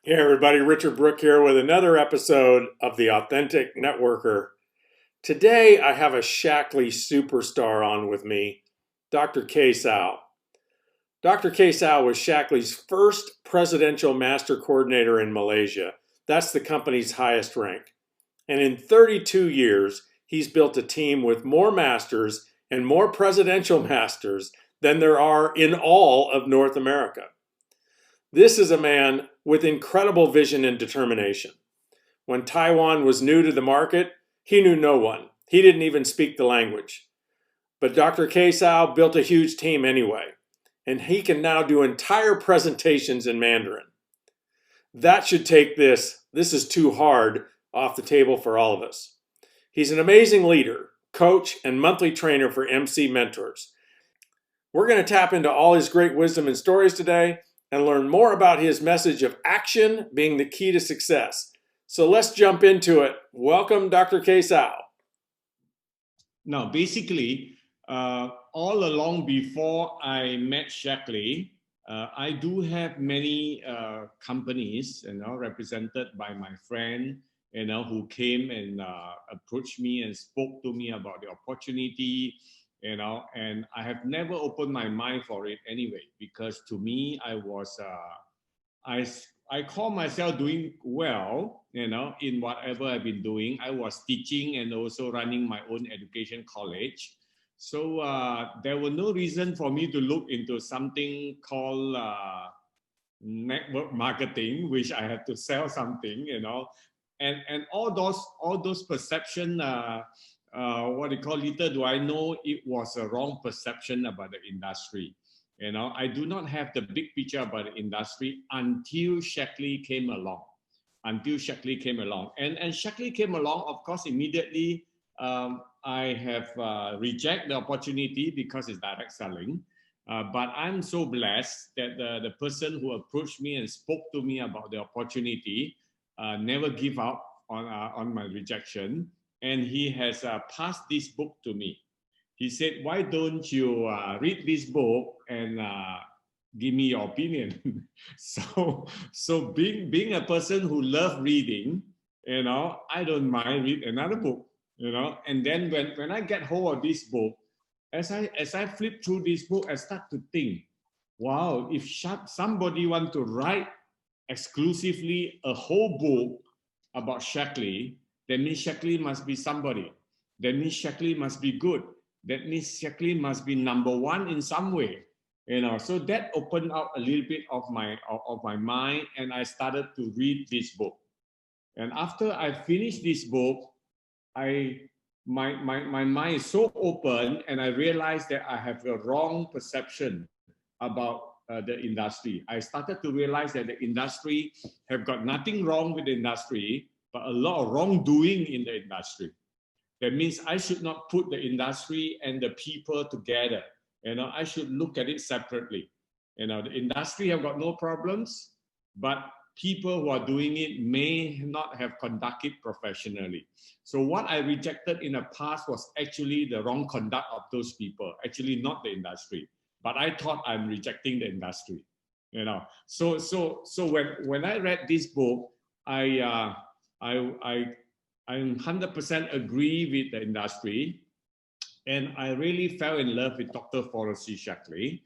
Hey everybody, Richard Brooke here with another episode of The Authentic Networker. Today I have a Shaklee superstar on with me, Dr. Casao. Dr. Casao was Shaklee's first presidential master coordinator in Malaysia. That's the company's highest rank. And in 32 years, he's built a team with more masters and more presidential masters than there are in all of North America. This is a man with incredible vision and determination. When Taiwan was new to the market, he knew no one. He didn't even speak the language. But Dr. Casao built a huge team anyway, and he can now do entire presentations in Mandarin. That should take this is too hard off the table for all of us. He's an amazing leader, coach, and monthly trainer for MC Mentors. We're going to tap into all his great wisdom and stories today and learn more about his message of action being the key to success. So let's jump into it. Welcome, Dr. Casao. Now, basically, all along before I met Shaklee, I do have many companies, represented by my friend, who came and approached me and spoke to me about the opportunity, and I have never opened my mind for it anyway, because to me, I call myself doing well, in whatever I've been doing. I was teaching and also running my own education college. So there were no reason for me to look into something called network marketing, which I had to sell something, and all those perception, little do I know it was a wrong perception about the industry. I do not have the big picture about the industry until Shaklee came along. And Shaklee came along, of course, immediately I have rejected the opportunity because it's direct selling. But I'm so blessed that the person who approached me and spoke to me about the opportunity never give up on my rejection. And he has passed this book to me. He said, why don't you read this book and give me your opinion? so being a person who loves reading, I don't mind read another book, and then when I get hold of this book, as I flip through this book, I start to think, wow, if somebody want to write exclusively a whole book about Shaklee, that means Shaklee must be somebody. That means Shaklee must be good. That means Shaklee must be number one in some way, So that opened up a little bit of my mind, and I started to read this book. And after I finished this book, my mind is so open, and I realized that I have a wrong perception about the industry. I started to realize that the industry have got nothing wrong with the industry, but a lot of wrongdoing in the industry. That means I should not put the industry and the people together. I should look at it separately. The industry have got no problems, but people who are doing it may not have conducted professionally. So what I rejected in the past was actually the wrong conduct of those people, actually not the industry. But I thought I'm rejecting the industry. So when I read this book, I 100% agree with the industry, and I really fell in love with Dr. Shaklee,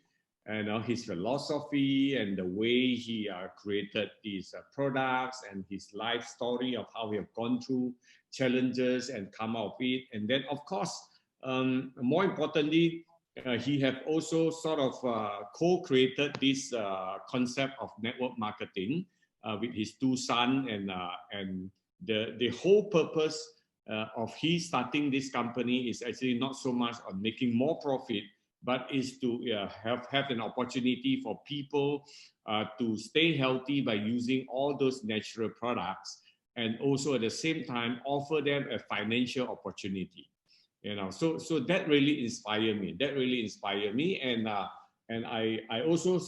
and his philosophy and the way he created these products, and his life story of how he have gone through challenges and come out of it. And then, of course, more importantly, he have also sort of co-created this concept of network marketing with his two sons, and the whole purpose of he starting this company is actually not so much on making more profit, but is to have an opportunity for people to stay healthy by using all those natural products, and also at the same time offer them a financial opportunity. So that really inspired me. And I also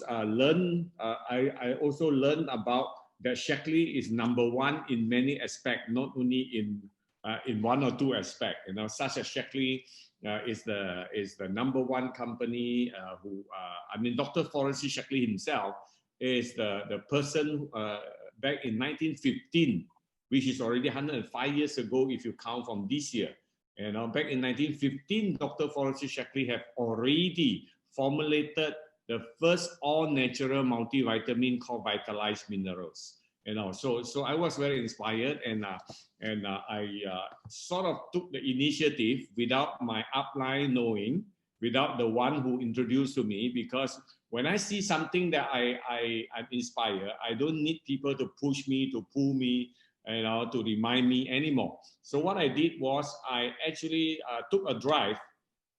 learned about that Shaklee is number one in many aspects, not only in one or two aspects. Such as Shaklee is the number one company who Dr. Shaklee himself is the person, back in 1915, which is already 105 years ago if you count from this year. You know, back in 1915, Dr. Forrester Shaklee have already formulated the first all-natural multivitamin called Vitalized Minerals. You know, so I was very inspired, and I sort of took the initiative without my upline knowing, without the one who introduced to me, because when I see something that I'm inspired, I don't need people to push me, to pull me, you know, to remind me anymore. So what I did was I actually took a drive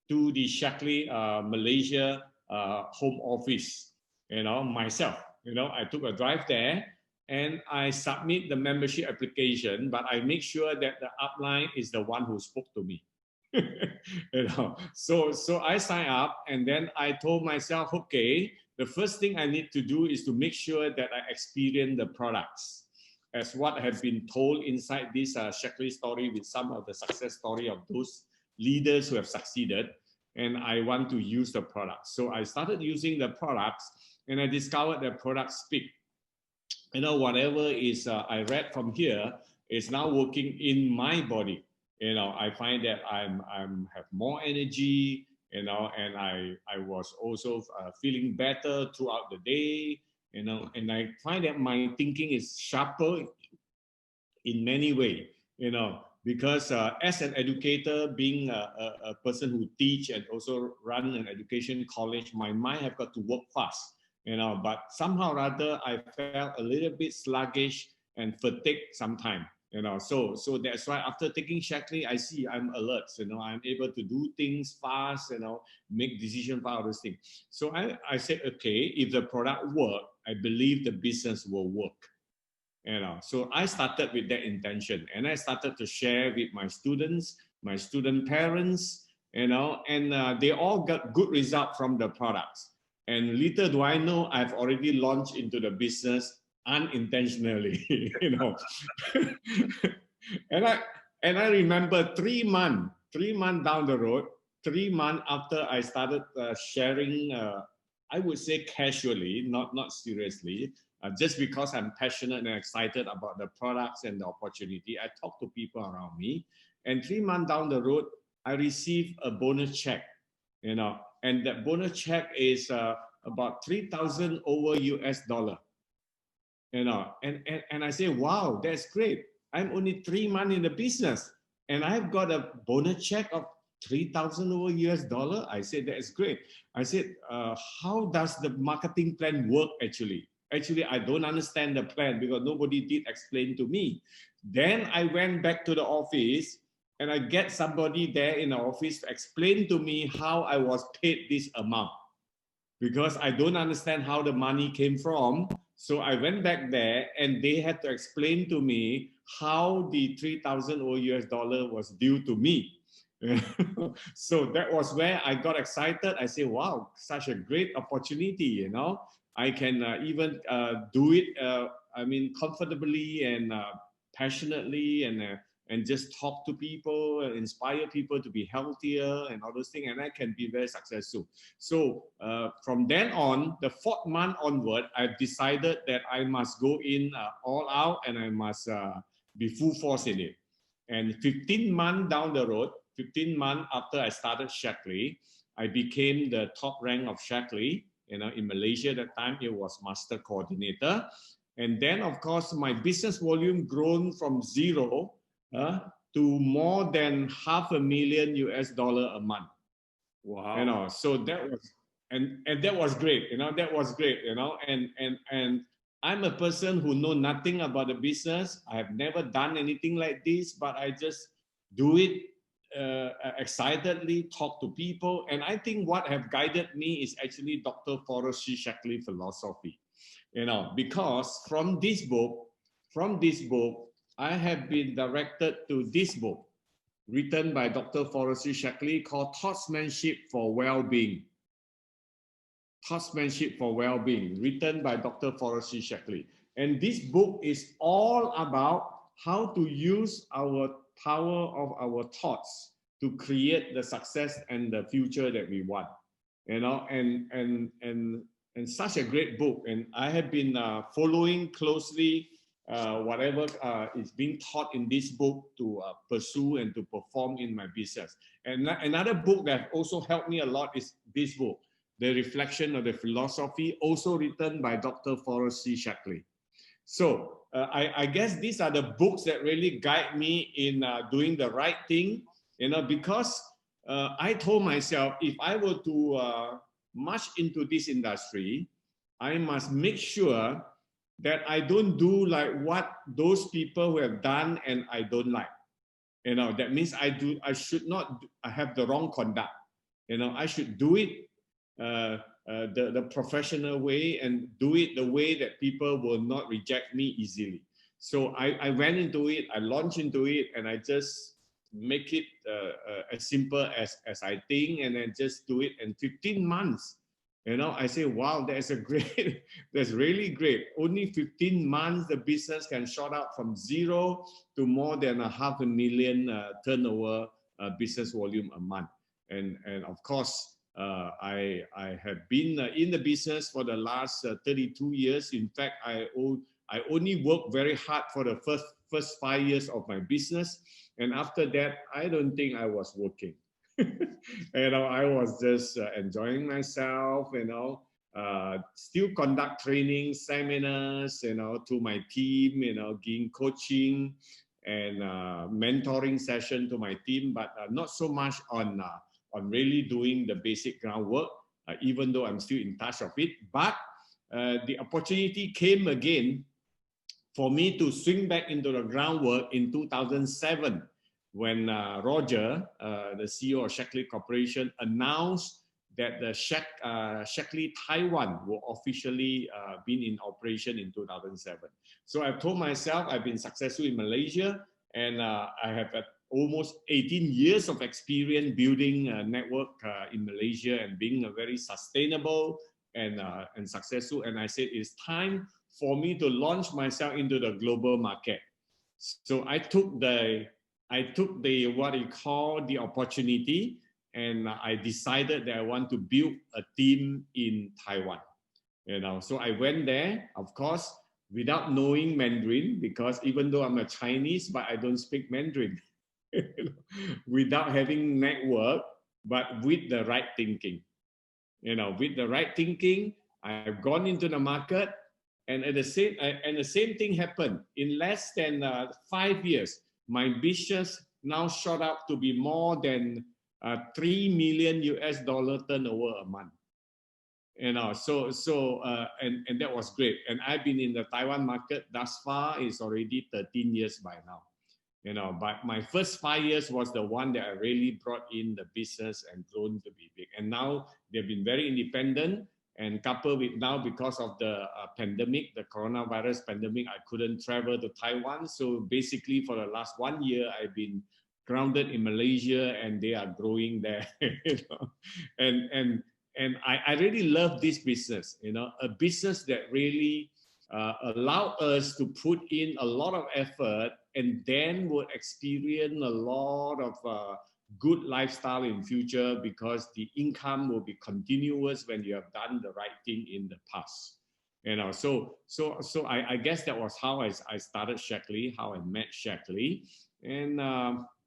to the Shaklee Malaysia home office, you know, myself. You know, I took a drive there and I submit the membership application, but I make sure that the upline is the one who spoke to me. You know, so I signed up, and then I told myself, okay, the first thing I need to do is to make sure that I experience the products, as what has been told inside this Shaklee story, with some of the success story of those leaders who have succeeded, and I want to use the products. So I started using the products, and I discovered that products speak. You know, whatever is I read from here is now working in my body. You know, I find that I'm have more energy. You know, and I was also feeling better throughout the day. You know, and I find that my thinking is sharper in many ways. You know, because as an educator, being a person who teach and also run an education college, my mind have got to work fast. You know, but somehow or other, I felt a little bit sluggish and fatigued sometimes. You know, so that's why after taking Shaklee, I see I'm alert. You know, I'm able to do things fast. You know, make decisions for all those things. So I said, okay, if the product work, I believe the business will work. You know, so I started with that intention, and I started to share with my students, my student parents. You know, and they all got good result from the products. And little do I know, I've already launched into the business unintentionally. You know. and I remember 3 months down the road, 3 months after I started sharing, I would say casually, not seriously, just because I'm passionate and excited about the products and the opportunity. I talk to people around me, and 3 months down the road, I received a bonus check. You know, and that bonus check is about 3,000 over US dollar. You know, and I say, wow, that's great. I'm only 3 months in the business, and I've got a bonus check of 3,000 over US dollar. I said, that's great. I said, how does the marketing plan work actually? Actually, I don't understand the plan because nobody did explain to me. Then I went back to the office, and I get somebody there in the office to explain to me how I was paid this amount, because I don't understand how the money came from. So I went back there, and they had to explain to me how the 3,000 US dollar was due to me. So that was where I got excited. I said, wow, such a great opportunity, you know. I can even do it, I mean, comfortably and passionately, and just talk to people, inspire people to be healthier and all those things, and I can be very successful. So from then on, the 4th month onward, I've decided that I must go in all out, and I must be full force in it. And 15 months down the road, 15 months after I started Shaklee, I became the top rank of Shaklee. You know, in Malaysia at that time, it was master coordinator. And then, of course, my business volume grown from 0 to more than $500,000 US a month. Wow. You know, so that was, and that was great. You know, that was great. You know, and I'm a person who know nothing about the business. I have never done anything like this, but I just do it excitedly, talk to people. And I think what have guided me is actually Dr. Forrester Shaklee philosophy. You know, because from this book, I have been directed to this book written by Dr. Forrester Shaklee called Thoughtsmanship for Well-Being. Thoughtsmanship for Well-Being, written by Dr. Forrester Shaklee. And this book is all about how to use our power of our thoughts to create the success and the future that we want. You know, and such a great book. And I have been following closely whatever is being taught in this book to pursue and to perform in my business. And another book that also helped me a lot is this book, The Reflection of the Philosophy, also written by Dr. Forrest C. Shaklee. So I guess these are the books that really guide me in doing the right thing, because I told myself, if I were to march into this industry, I must make sure that I don't do like what those people who have done and I don't like. That means I should not have the wrong conduct. I should do it the professional way and do it the way that people will not reject me easily. So I went into it, I launched into it, and I just make it as simple as I think, and then just do it in 15 months. I say, wow, that's that's really great. Only 15 months, the business can shot up from 0 to more than $500,000 turnover business volume a month. And of course, I have been in the business for the last 32 years. In fact, I only worked very hard for the first 5 years of my business. And after that, I don't think I was working. I was just enjoying myself, still conduct training, seminars, to my team, giving coaching and mentoring session to my team, but not so much on really doing the basic groundwork, even though I'm still in touch of it. But the opportunity came again for me to swing back into the groundwork in 2007, when Roger, the CEO of Shaklee Corporation, announced that the Shaklee Taiwan will officially been in operation in 2007. So I've told myself I've been successful in Malaysia, and I have almost 18 years of experience building a network in Malaysia and being a very sustainable and successful. And I said it's time for me to launch myself into the global market. So I took the what you call the opportunity, and I decided that I want to build a team in Taiwan. So I went there, of course, without knowing Mandarin, because even though I'm a Chinese, but I don't speak Mandarin. Without having network, but with the right thinking. With the right thinking, I've gone into the market, and the same thing happened. In less than 5 years, my business now shot up to be more than $3 million turnover a month. And that was great. And I've been in the Taiwan market thus far, it's already 13 years by now. But my first 5 years was the one that I really brought in the business and grown to be big. And now they've been very independent, and coupled with now, because of the pandemic, the coronavirus pandemic, I couldn't travel to Taiwan. So basically for the last 1 year, I've been grounded in Malaysia, and they are growing there. And I really love this business, a business that really allow us to put in a lot of effort, and then will experience a lot of good lifestyle in future, because the income will be continuous when you have done the right thing in the past. So I guess that was how I started Shaklee, how I met Shaklee. And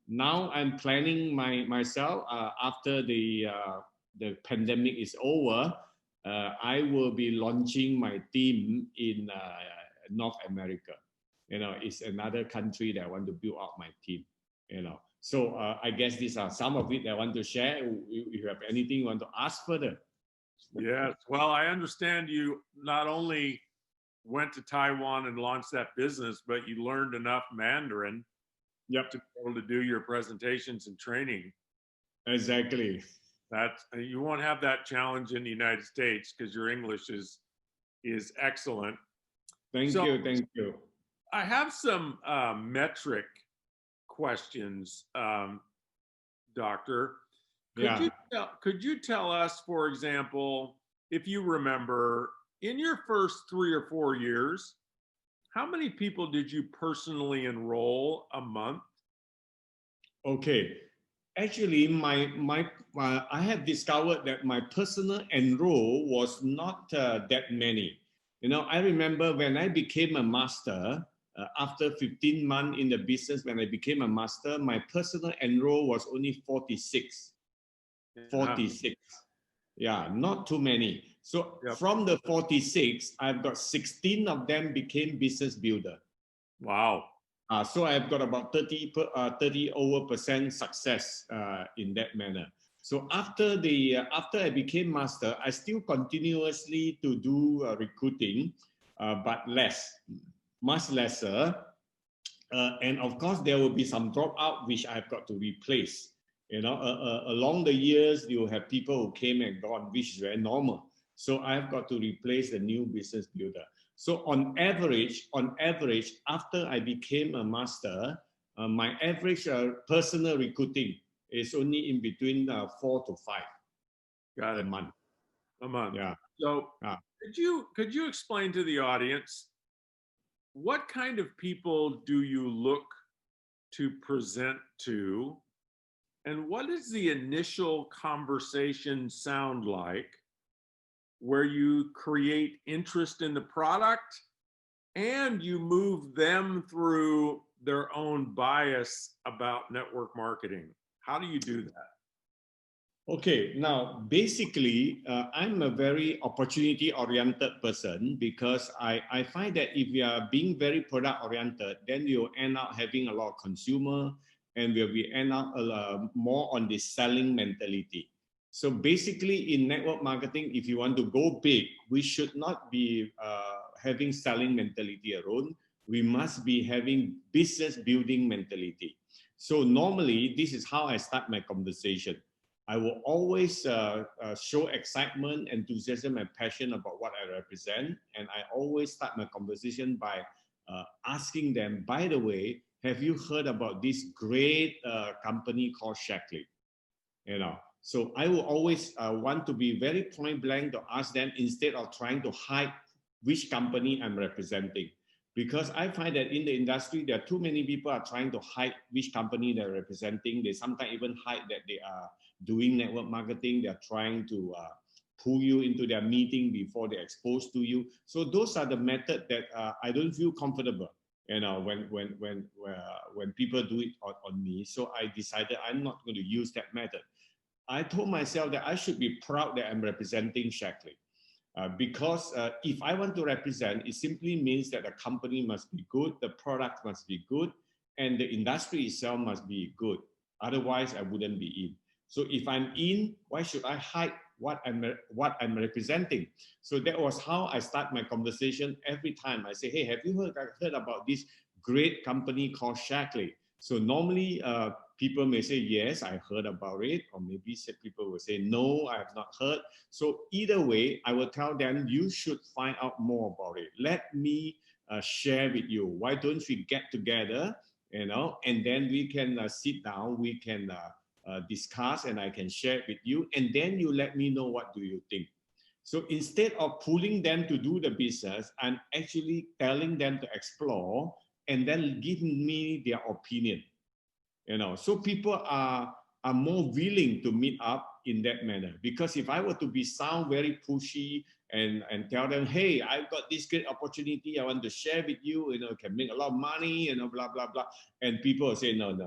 now I'm planning myself after the pandemic is over. I will be launching my team in North America. It's another country that I want to build out my team. So I guess these are some of it that I want to share. If you have anything you want to ask further. Yes. Well, I understand you not only went to Taiwan and launched that business, but you learned enough Mandarin to be able to do your presentations and training. Exactly. You won't have that challenge in the United States, because your English is excellent. Thank you. I have some metric questions, Doctor. Could you tell us, for example, if you remember, in your first 3 or 4 years, how many people did you personally enroll a month? Okay. Actually, I have discovered that my personal enroll was not that many. I remember when I became a master, after 15 months in the business, when I became a master, my personal enroll was only 46. 46. Yeah, not too many. So from the 46, I've got 16 of them became business builder. Wow. So I've got about 30% success in that manner. So after I became master, I still continuously to do recruiting, but much lesser. And of course, there will be some dropout which I've got to replace. You know, along the years, you have people who came and gone, which is very normal. So I've got to replace the new business builder. So on average, after I became a master, my average personal recruiting is only in between 4 to 5. Got it. A month. A month. Yeah. So could you explain to the audience, what kind of people do you look to present to, and what does the initial conversation sound like where you create interest in the product and you move them through their own bias about network marketing? How do you do that? Okay, now basically, I'm a very opportunity-oriented person, because I find that if we are being very product-oriented, then you'll end up having a lot of consumer, and we end up more on the selling mentality. So basically, in network marketing, if you want to go big, we should not be having selling mentality alone. We must be having business building mentality. So normally, this is how I start my conversation. I will always show excitement, enthusiasm, and passion about what I represent. And I always start my conversation by asking them, by the way, have you heard about this great company called Shaklee? You know, so I will always want to be very point blank to ask them, instead of trying to hide which company I'm representing. Because I find that in the industry, there are too many people are trying to hide which company they're representing. They sometimes even hide that they are doing network marketing. They're trying to pull you into their meeting before they're exposed to you. So those are the methods that I don't feel comfortable, you know, when people do it on me. So I decided I'm not going to use that method. I told myself that I should be proud that I'm representing Shaklee. Because if I want to represent, it simply means that the company must be good, the product must be good, and the industry itself must be good. Otherwise, I wouldn't be in. So if I'm in, why should I hide what I'm representing? So that was how I start my conversation every time. I say, hey, have you heard about this great company called Shaklee? So normally, people may say, yes, I heard about it. Or maybe people will say, no, I have not heard. So either way, I will tell them, you should find out more about it. Let me share with you. Why don't we get together, you know, and then we can sit down, we can discuss, and I can share it with you. And then you let me know, what do you think? So instead of pulling them to do the business, I'm actually telling them to explore and then giving me their opinion. You know, so people are more willing to meet up in that manner. Because if I were to sound very pushy and tell them, hey, I've got this great opportunity, I want to share with you, you know, can make a lot of money, you know, blah, blah, blah. And people will say, no,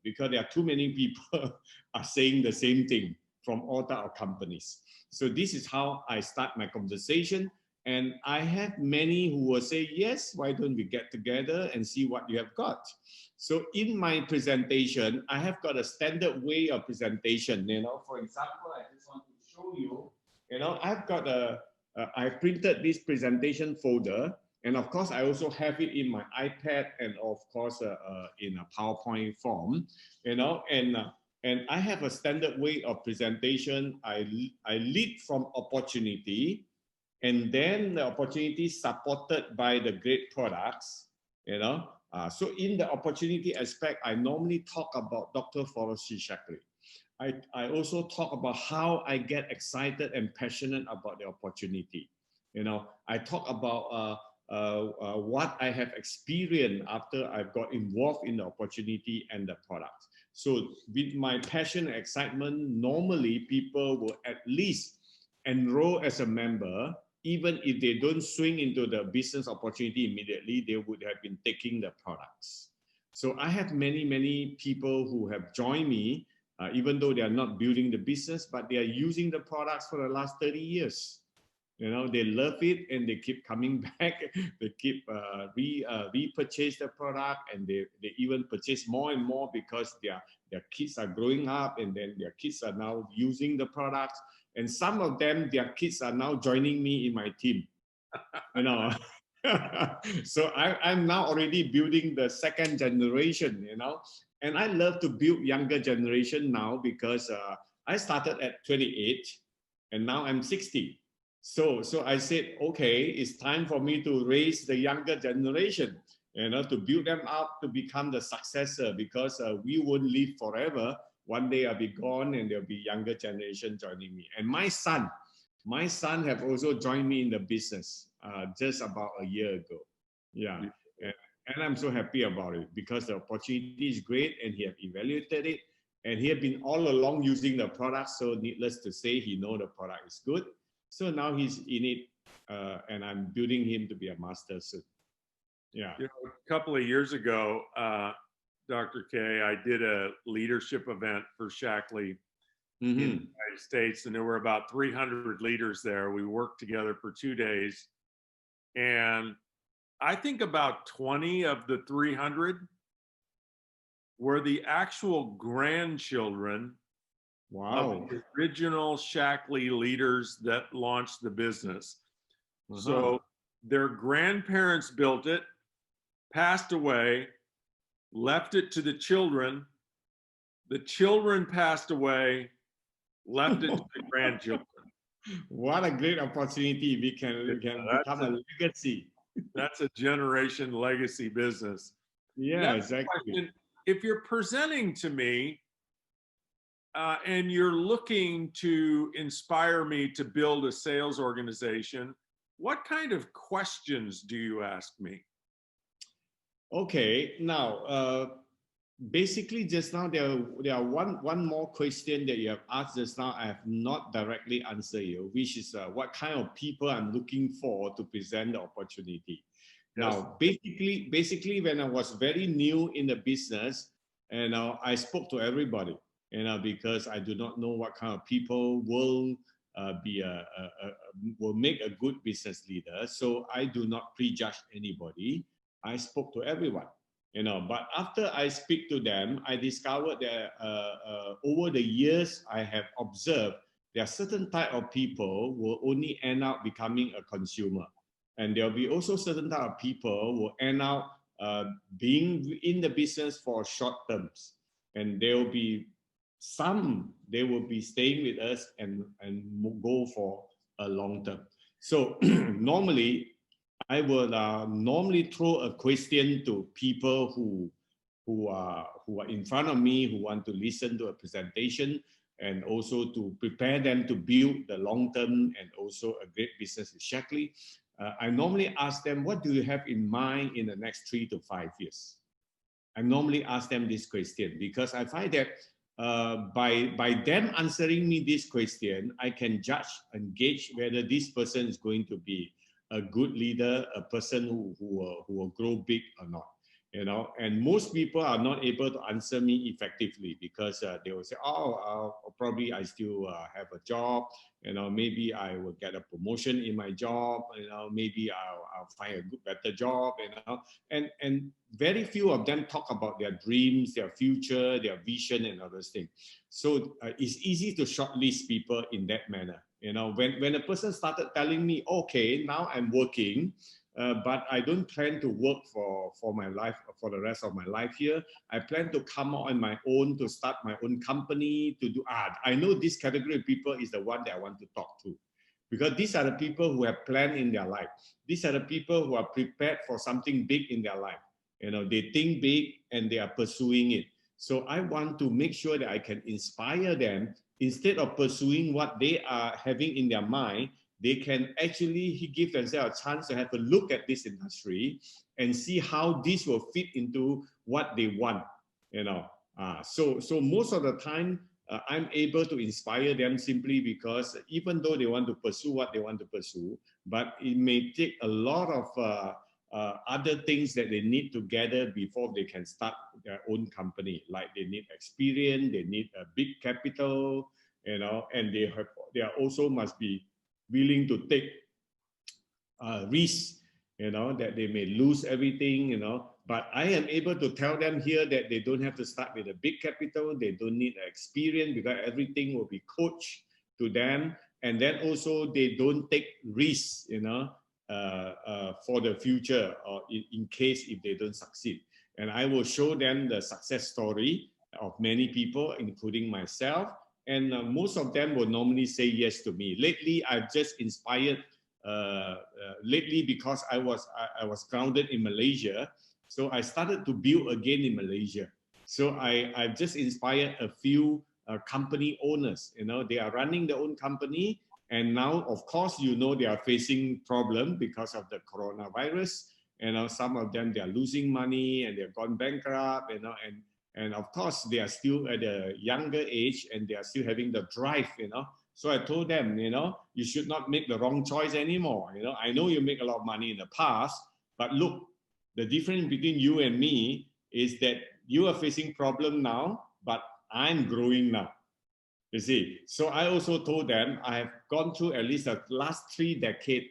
because there are too many people are saying the same thing from all types of companies. So this is how I start my conversation. And I have many who will say, yes, why don't we get together and see what you have got? So in my presentation, I have got a standard way of presentation. You know, for example, I just want to show you, you know, I've got I printed this presentation folder. And of course, I also have it in my iPad and of course, in a PowerPoint form, you know, and I have a standard way of presentation. I lead from opportunity, and then the opportunity supported by the great products, you know. So in the opportunity aspect, I normally talk about Dr. Forrest Shaklee. I also talk about how I get excited and passionate about the opportunity. You know, I talk about what I have experienced after I've got involved in the opportunity and the product. So with my passion and excitement, normally people will at least enroll as a member even if they don't swing into the business opportunity immediately, they would have been taking the products. So I have many people who have joined me, even though they are not building the business, but they are using the products for the last 30 years. You know, they love it and they keep coming back. They keep repurchase the product, and they even purchase more and more because their kids are growing up, and then their kids are now using the products. And some of them, their kids are now joining me in my team. You know, so I'm now already building the second generation. You know, and I love to build younger generation now because I started at 28, and now I'm 60. So I said, okay, it's time for me to raise the younger generation, you know, to build them up to become the successor, because we won't live forever. One day I'll be gone and there'll be younger generation joining me. And my son have also joined me in the business just about a year ago. Yeah. And I'm so happy about it because the opportunity is great and he have evaluated it, and he had been all along using the product. So needless to say, he know the product is good. So now he's in it, and I'm building him to be a master soon. Yeah. You know, a couple of years ago, Dr. K, I did a leadership event for Shaklee in the United States, and there were about 300 leaders there. We worked together for 2 days, and I think about 20 of the 300 were the actual grandchildren of the original Shaklee leaders that launched the business. So their grandparents built it, passed away, left it to the children passed away, left it to the grandchildren. What a great opportunity. We can become a legacy. That's a generation legacy business. Yeah, Next exactly. question, if you're presenting to me and you're looking to inspire me to build a sales organization, what kind of questions do you ask me? Okay, now basically just now there are one more question that you have asked just now. I have not directly answered you, which is what kind of people I'm looking for to present the opportunity. Yes. Now, basically, when I was very new in the business, and I spoke to everybody, because I do not know what kind of people will will make a good business leader. So I do not prejudge anybody. I spoke to everyone, but after I speak to them, I discovered that over the years I have observed there are certain type of people who will only end up becoming a consumer. And there'll be also certain type of people who will end up being in the business for short terms. And there will be some, they will be staying with us and go for a long term. So normally, I would normally throw a question to people who are in front of me, who want to listen to a presentation, and also to prepare them to build the long term and also a great business with Shaklee. I normally ask them, what do you have in mind in the next 3 to 5 years? I normally ask them this question because I find that by them answering me this question, I can judge and gauge whether this person is going to be a good leader, a person who will grow big or not. And most people are not able to answer me effectively because they will say, probably I still have a job, maybe I will get a promotion in my job, maybe I'll find a better job, and very few of them talk about their dreams, their future, their vision, and other things. So it's easy to shortlist people in that manner. When a person started telling me, okay, now I'm working, but I don't plan to work for my life, for the rest of my life here. I plan to come out on my own, to start my own company, to do art. I know this category of people is the one that I want to talk to, because these are the people who have planned in their life. These are the people who are prepared for something big in their life. They think big and they are pursuing it. So I want to make sure that I can inspire them. Instead of pursuing what they are having in their mind, they can actually give themselves a chance to have a look at this industry and see how this will fit into what they want. So most of the time, I'm able to inspire them simply because even though they want to pursue what they want to pursue, but it may take a lot of other things that they need to gather before they can start their own company. Like they need experience, they need a big capital, you know, and they are also must be willing to take risks, you know, that they may lose everything, you know. But I am able to tell them here that they don't have to start with a big capital. They don't need experience because everything will be coached to them. And then also they don't take risks, you know, for the future or in case if they don't succeed. And I will show them the success story of many people, including myself. And most of them will normally say yes to me. Lately, I've just inspired lately because I was grounded in Malaysia, so I started to build again in Malaysia. So I've just inspired a few company owners. You know, they are running their own company, and now, of course, you know, they are facing problem because of the coronavirus. You know, some of them, they are losing money and they've gone bankrupt. You know, and of course, they are still at a younger age and they are still having the drive. You know. So I told them, you know, you should not make the wrong choice anymore. You know, I know you make a lot of money in the past, but look, the difference between you and me is that you are facing problem now, but I'm growing now. You see, so I also told them I have gone through at least the last 3 decades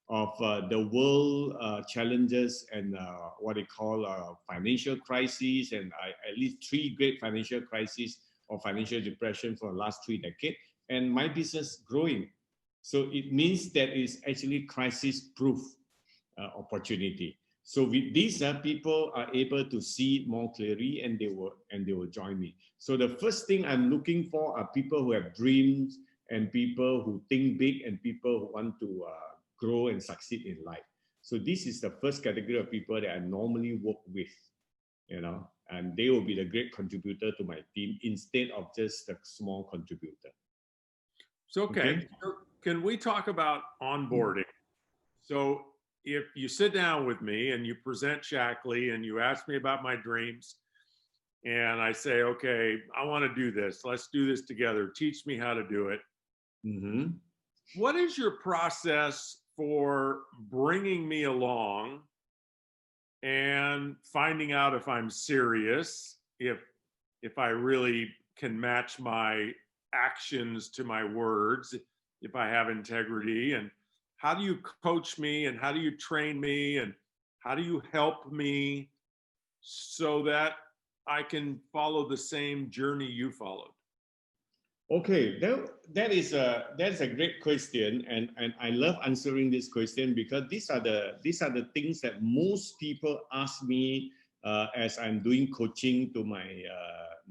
of the world challenges and what they call financial crises, and at least 3 great financial crises or financial depression for the last 3 decades. And my business growing. So it means that it's actually crisis-proof opportunity. So with these, people are able to see more clearly, and they will join me. So the first thing I'm looking for are people who have dreams, and people who think big, and people who want to grow and succeed in life. So this is the first category of people that I normally work with, you know, and they will be the great contributor to my team instead of just a small contributor. So, okay. So can we talk about onboarding? So if you sit down with me and you present Shaklee and you ask me about my dreams and I say, okay, I want to do this. Let's do this together. Teach me how to do it. Mm-hmm. What is your process for bringing me along and finding out if I'm serious, if I really can match my actions to my words, if I have integrity, and how do you coach me and how do you train me and how do you help me so that I can follow the same journey you followed? Okay, that's a great question, and I love answering this question because these are the things that most people ask me as I'm doing coaching to my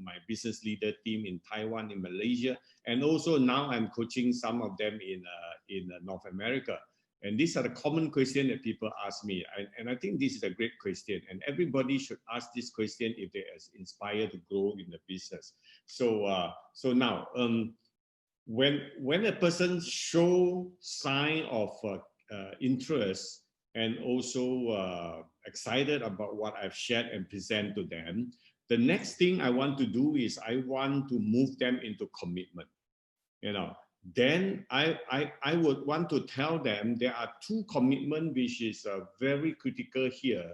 my business leader team in Taiwan, in Malaysia, and also now I'm coaching some of them in North America. And these are the common questions that people ask me, and I think this is a great question, and everybody should ask this question if they are inspired to grow in the business. So so now, when a person show sign of interest and also excited about what I've shared and present to them, the next thing I want to do is I want to move them into commitment. You know, then I would want to tell them there are 2 commitments which is very critical here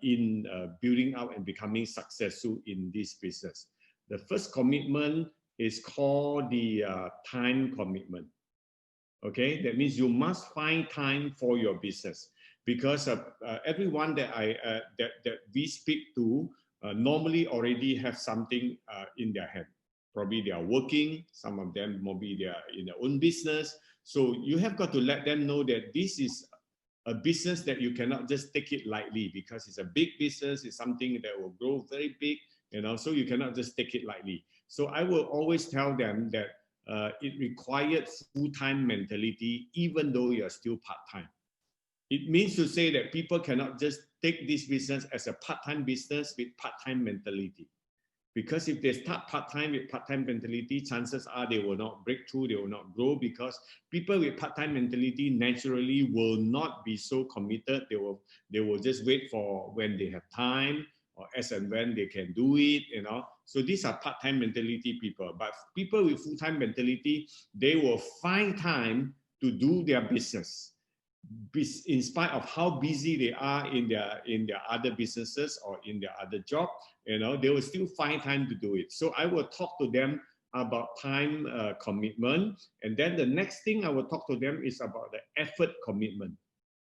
in building out and becoming successful in this business. The first commitment is called the time commitment. Okay, that means you must find time for your business, because everyone that that we speak to normally already have something in their hand. Probably they are working, some of them maybe they are in their own business. So you have got to let them know that this is a business that you cannot just take it lightly, because it's a big business, it's something that will grow very big, you know, so you cannot just take it lightly. So I will always tell them that it required full-time mentality, even though you're still part-time. It means to say that people cannot just take this business as a part-time business with part-time mentality. Because if they start part-time with part-time mentality, chances are they will not break through, they will not grow, because people with part-time mentality naturally will not be so committed. They will just wait for when they have time, or as and when they can do it, you know. So these are part-time mentality people. But people with full-time mentality, they will find time to do their business. in spite of how busy they are in their other businesses or in their other job, you know, they will still find time to do it. So I will talk to them about time commitment, and then the next thing I will talk to them is about the effort commitment.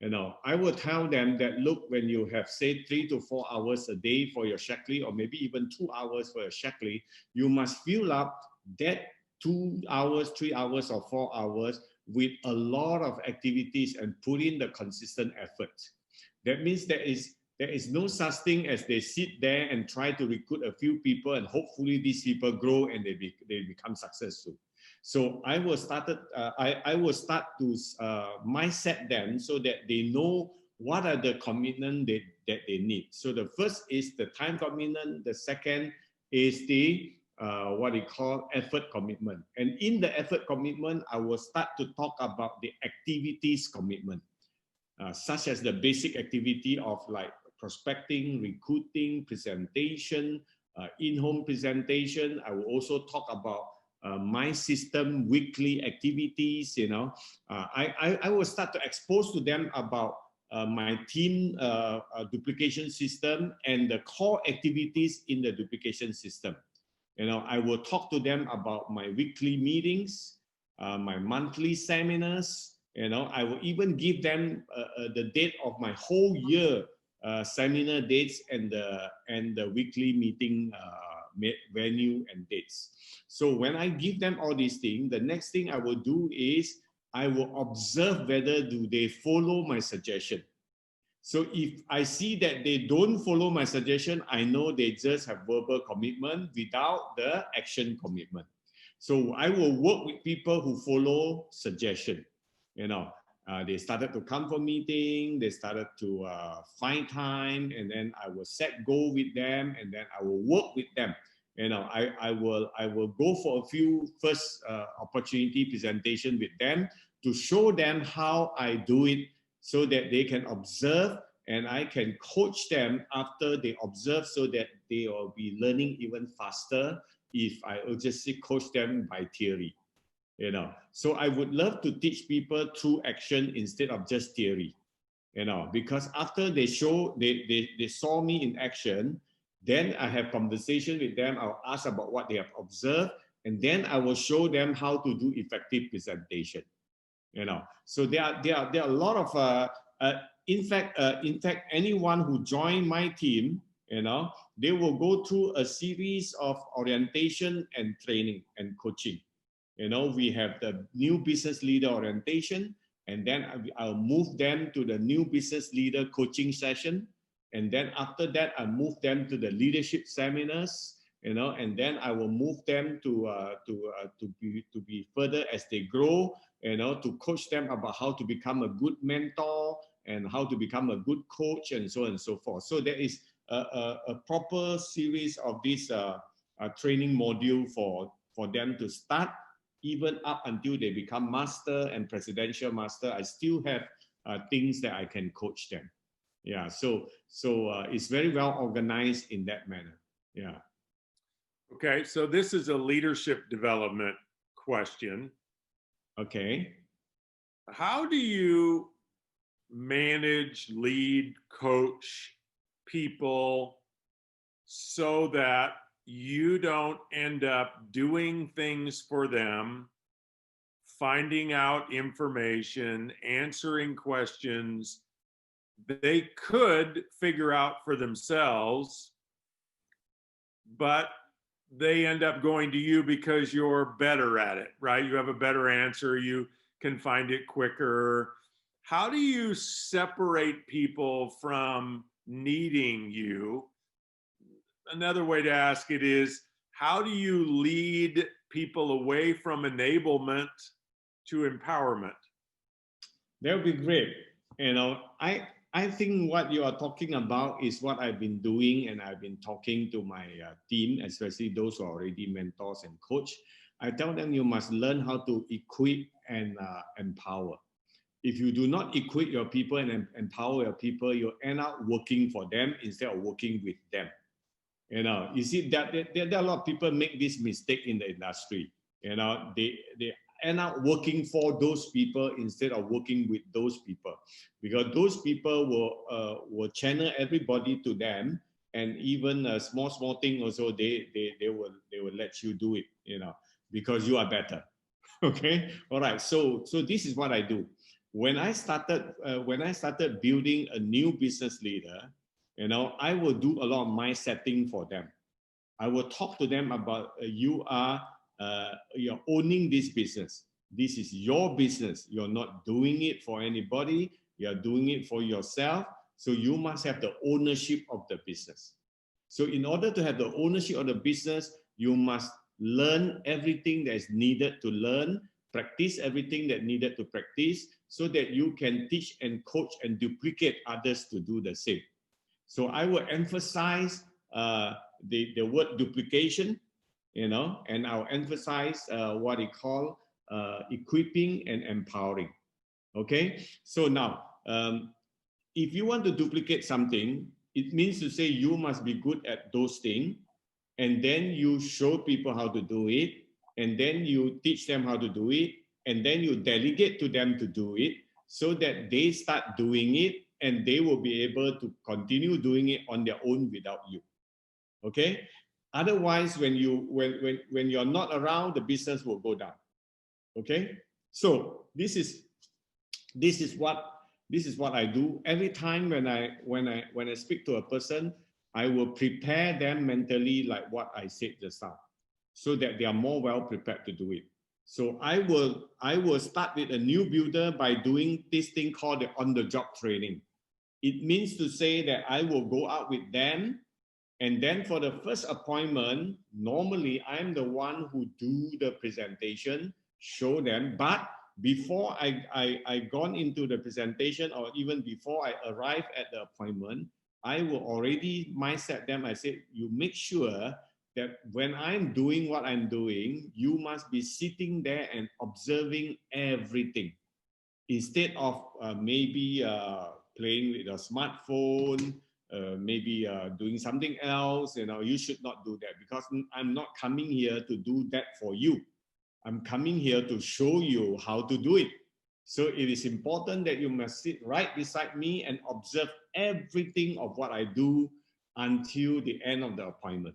You know, I will tell them that, look, when you have, say, 3 to 4 hours a day for your Shaklee, or maybe even 2 hours for your Shaklee, you must fill up that 2 hours, 3 hours, or 4 hours with a lot of activities and put in the consistent effort. That means there is no such thing as they sit there and try to recruit a few people and hopefully these people grow and they become successful. So I will start to mindset them so that they know what are the commitment that they need. So the first is the time commitment. The second is the what we call effort commitment. And in the effort commitment, I will start to talk about the activities commitment, such as the basic activity of like prospecting, recruiting, presentation, in-home presentation. I will also talk about my system weekly activities. You know, I will start to expose to them about my team duplication system and the core activities in the duplication system. You know, I will talk to them about my weekly meetings, my monthly seminars. You know, I will even give them the date of my whole year seminar dates and the weekly meeting venue and dates. So when I give them all these things, the next thing I will do is I will observe whether do they follow my suggestion. So if I see that they don't follow my suggestion, I know they just have verbal commitment without the action commitment. So I will work with people who follow suggestion. You know, they started to come for meeting, they started to find time, and then I will set goal with them, and then I will work with them. You know, I will go for a few first opportunity presentation with them to show them how I do it, so that they can observe and I can coach them after they observe, so that they will be learning even faster if I just coach them by theory. You know, so I would love to teach people through action instead of just theory. You know, because after they saw me in action, then I have conversation with them. I'll ask about what they have observed, and then I will show them how to do effective presentation. You know, so there are a lot of in fact anyone who join my team, you know, they will go through a series of orientation and training and coaching. You know, we have the new business leader orientation, and then I'll move them to the new business leader coaching session, and then after that I move them to the leadership seminars. You know, and then I will move them to be further as they grow. You know, to coach them about how to become a good mentor and how to become a good coach, and so on and so forth. So there is a proper series of this training module for them to start, even up until they become master and presidential master. I still have things that I can coach them. Yeah, so it's very well organized in that manner. Yeah. Okay, so this is a leadership development question. Okay. How do you manage, lead, coach people so that you don't end up doing things for them, finding out information, answering questions they could figure out for themselves, but they end up going to you because you're better at it, right? You have a better answer, you can find it quicker. How do you separate people from needing you? Another way to ask it is, how do you lead people away from enablement to empowerment? That would be great. You know, I think what you are talking about is what I've been doing, and I've been talking to my team, especially those who are already mentors and coach. I tell them you must learn how to equip and empower. If you do not equip your people and empower your people, you end up working for them instead of working with them. You know, you see that there are a lot of people make this mistake in the industry. You know, end up working for those people instead of working with those people, because those people will channel everybody to them, and even a small thing also they will let you do it, you know, because you are better. Okay, all right. So this is what I do. When I started building a new business leader, you know, I will do a lot of mind setting for them. I will talk to them about you're owning this business. This is your business. You're not doing it for anybody. You're doing it for yourself. So you must have the ownership of the business. So in order to have the ownership of the business, you must learn everything that is needed to learn, practice everything that needed to practice, so that you can teach and coach and duplicate others to do the same. So I will emphasize the word duplication, you know, and I'll emphasize what we call equipping and empowering. Okay, so now if you want to duplicate something, it means to say you must be good at those things, and then you show people how to do it, and then you teach them how to do it, and then you delegate to them to do it, so that they start doing it, and they will be able to continue doing it on their own without you. Okay, otherwise when you're not around, the business will go down. Okay, so this is what I do every time when I speak to a person. I will prepare them mentally like what I said just now, so that they are more well prepared to do it. So I will start with a new builder by doing this thing called the on-the-job training. It means to say that I will go out with them, and then for the first appointment, normally I'm the one who do the presentation, show them. But before I gone into the presentation, or even before I arrive at the appointment, I will already mindset them. I said, you make sure that when I'm doing what I'm doing, you must be sitting there and observing everything, instead of maybe playing with a smartphone, maybe doing something else. You know, you should not do that, because I'm not coming here to do that for you. I'm coming here to show you how to do it. So it is important that you must sit right beside me and observe everything of what I do until the end of the appointment.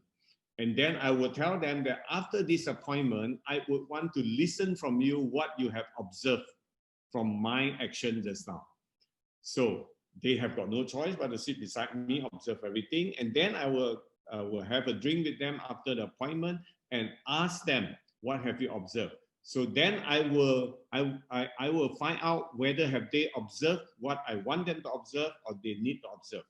And then I will tell them that after this appointment, I would want to listen from you what you have observed from my action just now. So they have got no choice but to sit beside me, observe everything, and then I will have a drink with them after the appointment and ask them, what have you observed? So then I will find out whether have they observed what I want them to observe, or they need to observe.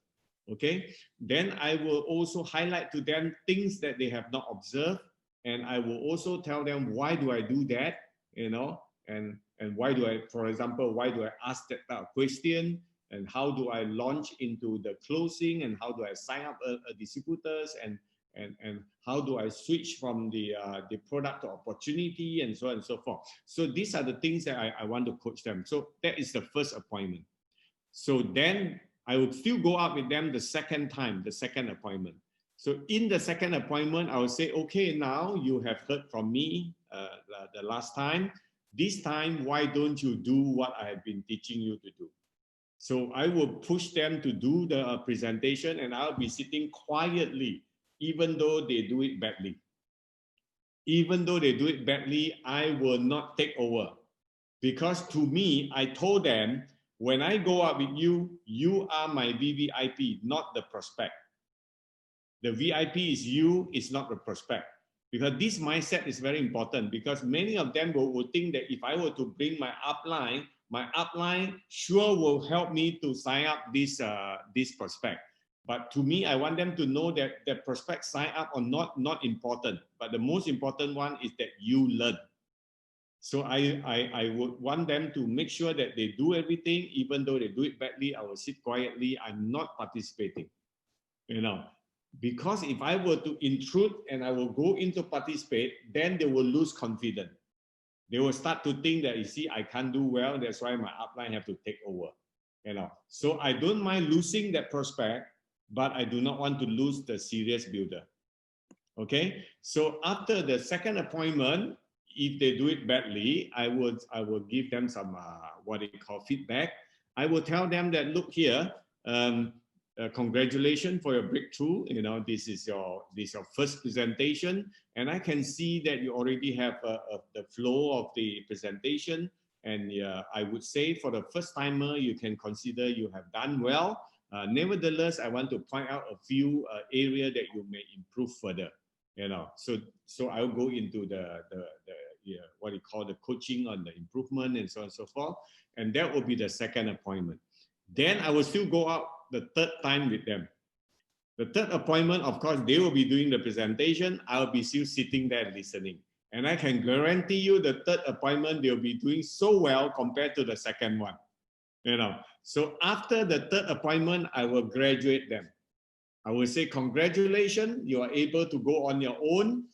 Okay, then I will also highlight to them things that they have not observed, and I will also tell them why do I do that, you know, and why do I, for example, why do I ask that type of question, and how do I launch into the closing, and how do I sign up a distributors, and how do I switch from the product to opportunity, and so on and so forth. So these are the things that I want to coach them. So that is the first appointment. So then I would still go out with them the second time, the second appointment. So in the second appointment, I will say, okay, now you have heard from me the last time. This time, why don't you do what I have been teaching you to do? So I will push them to do the presentation, and I'll be sitting quietly, even though they do it badly. Even though they do it badly, I will not take over. Because to me, I told them, when I go out with you, you are my VVIP, not the prospect. The VIP is you, it's not the prospect. Because this mindset is very important, because many of them will think that if I were to bring my upline sure will help me to sign up this prospect. But to me, I want them to know that the prospect sign up or not important. But the most important one is that you learn. So I would want them to make sure that they do everything, even though they do it badly. I will sit quietly. I'm not participating, you know, because if I were to intrude and I will go into participate, then they will lose confidence. They will start to think that, you see, I can't do well. That's why my upline have to take over, you know. So I don't mind losing that prospect, but I do not want to lose the serious builder. Okay. So after the second appointment, if they do it badly, I would give them some what they call feedback. I will tell them that, look here, congratulations for your breakthrough. You know, this is your first presentation, and I can see that you already have the flow of the presentation. And I would say for the first timer, you can consider you have done well. Nevertheless, I want to point out a few areas that you may improve further. You know, so I'll go into the what you call the coaching on the improvement and so on and so forth. And that will be the second appointment. Then I will still go out the third time with them. The third appointment, of course, they will be doing the presentation. I'll be still sitting there listening. And I can guarantee you the third appointment, they'll be doing so well compared to the second one. You know, so after the third appointment, I will graduate them. I will say, congratulations, you are able to go on your own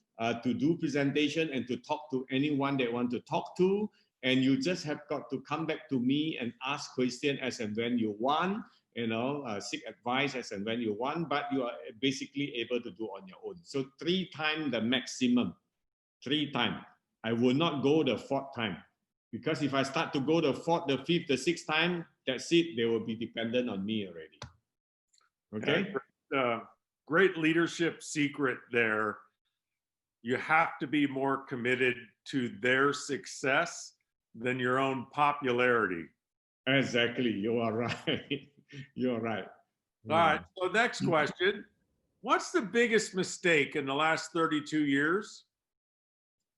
to do presentation and to talk to anyone they want to talk to. And you just have got to come back to me and ask questions as and when you want, you know, seek advice as and when you want, but you are basically able to do on your own. So 3 times the maximum, 3 times. I will not go the 4th time, because if I start to go the 4th, the 5th, the 6th time, that's it. They will be dependent on me already. Okay. Great leadership secret there. You have to be more committed to their success than your own popularity. Exactly. You are right. You're right. All right. So next question. What's the biggest mistake in the last 32 years?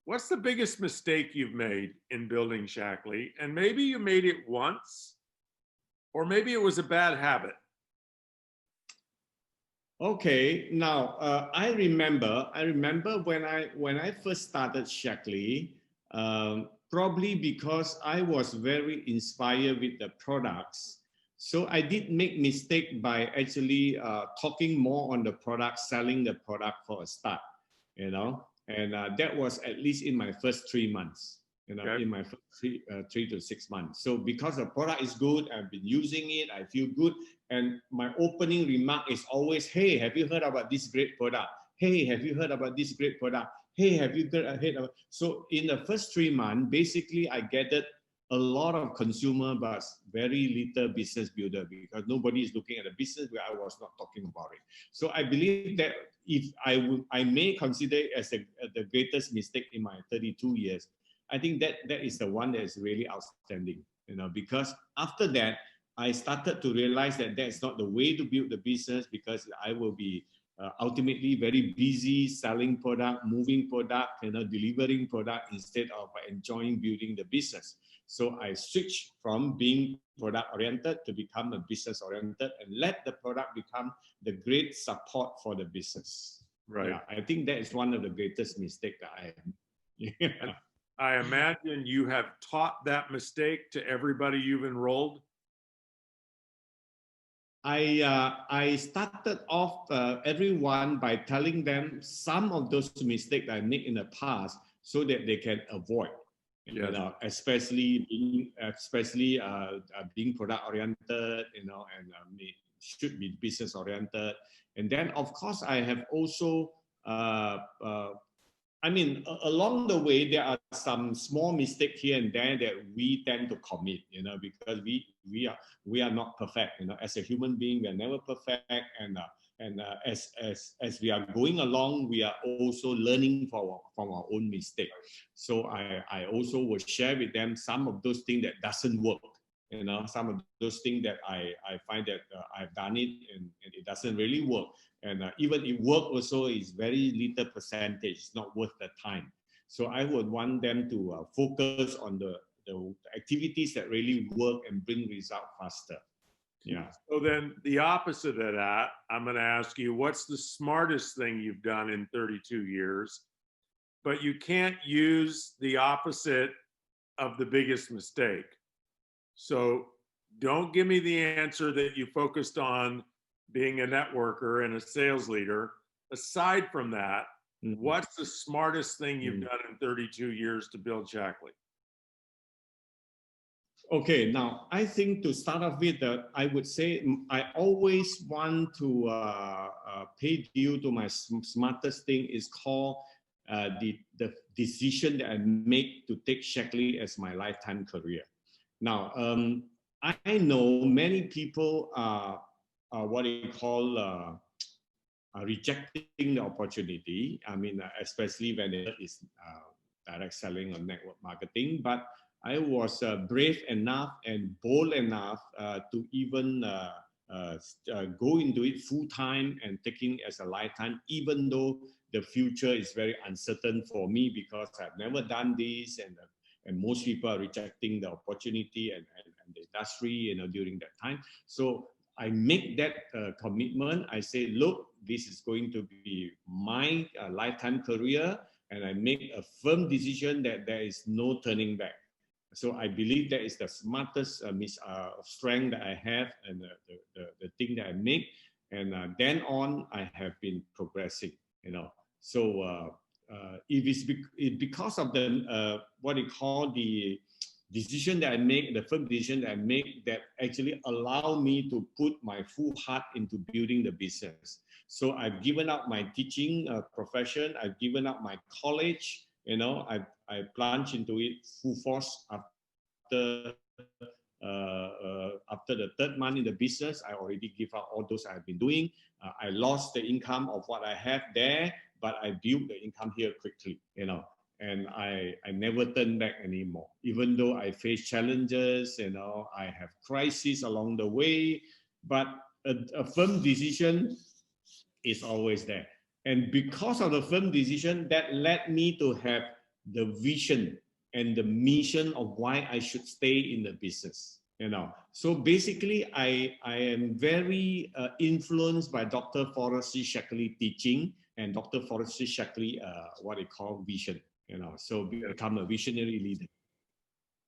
What's the biggest mistake you've made in building Shaklee? And maybe you made it once, or maybe it was a bad habit. Okay, now I remember when I first started Shaklee, probably because I was very inspired with the products. So I did make mistake by actually talking more on the product, selling the product for a start, you know, and that was at least in my first 3 months, you know, in my first 3 to 6 months. So because the product is good, I've been using it, I feel good. And my opening remark is always, hey, have you heard about this great product? Hey, have you heard about this great product? Hey, have you heard about... So in the first 3 months, basically I gathered a lot of consumer, but very little business builder, because nobody is looking at the business where I was not talking about it. So I believe that if I may consider it as the greatest mistake in my 32 years. I think that is the one that is really outstanding, you know, because after that, I started to realize that that's not the way to build the business, because I will be ultimately very busy selling product, moving product, you know, delivering product instead of enjoying building the business. So I switched from being product oriented to become a business oriented and let the product become the great support for the business. Right. Yeah, I think that is one of the greatest mistakes that I am. Yeah. I imagine you have taught that mistake to everybody you've enrolled. I started off everyone by telling them some of those mistakes I made in the past so that they can avoid. Yes. You know, especially being product oriented, you know, and should be business oriented. And then, of course, I have also I mean, along the way, there are some small mistakes here and there that we tend to commit, you know, because we are not perfect, you know. As a human being, we are never perfect, and as we are going along, we are also learning from our own mistake. So I also will share with them some of those things that doesn't work, you know, some of those things that I find that I've done it and it doesn't really work. And even if work also is very little percentage, it's not worth the time. So I would want them to focus on the activities that really work and bring result faster. Yeah. So then the opposite of that, I'm going to ask you, what's the smartest thing you've done in 32 years? But you can't use the opposite of the biggest mistake. So don't give me the answer that you focused on being a networker and a sales leader. Aside from that, what's the smartest thing you've done in 32 years to build Shaklee? Okay, now I think to start off with, I would say I always want to pay due to my smartest thing is called the decision that I make to take Shaklee as my lifetime career. Now, I know many people are what you call rejecting the opportunity. I mean, especially when it is direct selling or network marketing. But I was brave enough and bold enough to even go into it full time and taking it as a lifetime, even though the future is very uncertain for me because I've never done this, and most people are rejecting the opportunity and the industry, you know, during that time. So I make that commitment. I say, look, this is going to be my lifetime career, and I make a firm decision that there is no turning back. So I believe that is the smartest strength that I have, and the thing that I make. And then on, I have been progressing, you know. So if it's because of the what you call the decision that I make, the firm decision that I make, that actually allow me to put my full heart into building the business. So I've given up my teaching profession. I've given up my college. You know, I plunged into it full force after the third month in the business. I already give up all those I've been doing. I lost the income of what I have there, but I built the income here quickly, you know. And I never turn back anymore. Even though I face challenges, you know, I have crises along the way, but a firm decision is always there. And because of the firm decision, that led me to have the vision and the mission of why I should stay in the business, you know. So basically, I am very influenced by Dr. Forrest Shaklee teaching and Dr. Forrest Shaklee, what they call vision. You know, so become a visionary leader.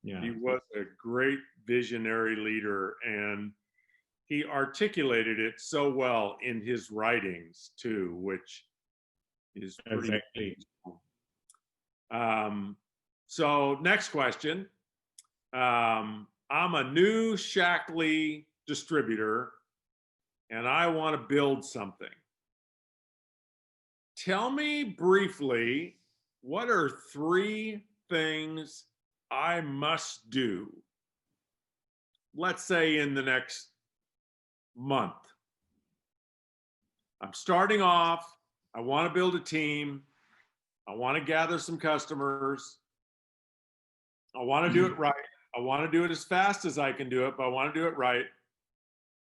Yeah, he was a great visionary leader, and he articulated it so well in his writings too, which is pretty exactly. So next question. I'm a new Shaklee distributor, and I want to build something. Tell me briefly, what are 3 things I must do, let's say in the next month? I'm starting off, I want to build a team, I want to gather some customers, I want to do it right, I want to do it as fast as I can do it, but I want to do it right.